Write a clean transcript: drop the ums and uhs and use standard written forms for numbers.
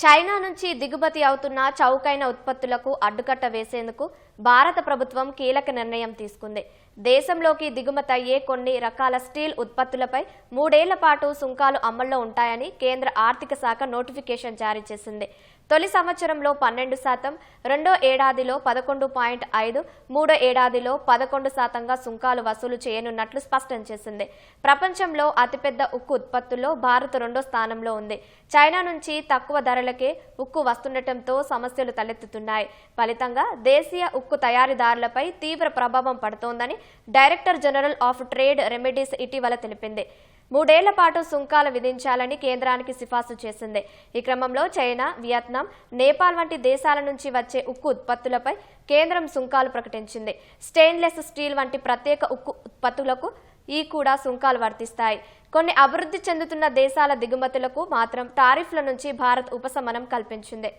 China నుంచి దిగుమతి అవుతున్న చౌకైన ఉత్పత్తులకు అడ్డుకట్ట వేసేందుకు భారత ప్రభుత్వం కీలక నిర్ణయం తీసుకుంది. దేశంలోకి దిగుమతి అయ్యే కొన్ని రకాల స్టీల్ ఉత్పత్తులపై 3 ఏళ్ల పాటు సుంకాలు అమల్లో ఉంటాయని కేంద్ర ఆర్థిక శాఖ నోటిఫికేషన్ జారీ చేసింది. తొలి సంవత్సరంలో 12%, రెండో ఏడాదిలో 11.5%, మూడో ఏడాదిలో 11%గా సుంకాలు వసూలు చేయనున్నట్లు స్పష్టం చేసింది. ప్రపంచంలో అతిపెద్ద ఉక్కు ఉత్పత్తుల్లో భారత్ రెండో స్థానంలో ఉంది. చైనా నుంచి తక్కువ ధరలకే ఉక్కు వస్తుండటంతో సమస్యలు తలెత్తుతున్నాయి. ఫలితంగా దేశీయ ఉక్కు తయారీదారులపై తీవ్ర ప్రభావం పడుతోందని director general of trade remedies ఇటీవల తెలిపింది. 3 ఏళ్ల పాటు సుంకాలు విధించాలని కేంద్రానికి సిఫార్సు చేసింది. ఈ క్రమంలో చైనా, వియత్నాం, నేపాల్ వంటి దేశాల నుంచి వచ్చే ఉక్కు ఉత్పత్తులపై కేంద్రం సుంకాలు ప్రకటించింది. స్టెయిన్లెస్ స్టీల్ వంటి ప్రత్యేక ఉక్కు ఉత్పత్తులకు కూడా సుంకాలు వర్తిస్తాయి. కొన్ని అభివృద్ధి చెందుతున్న దేశాల దిగుమతులకు మాత్రం టారిఫ్ల నుంచి భారత్ ఉపశమనం కల్పించింది.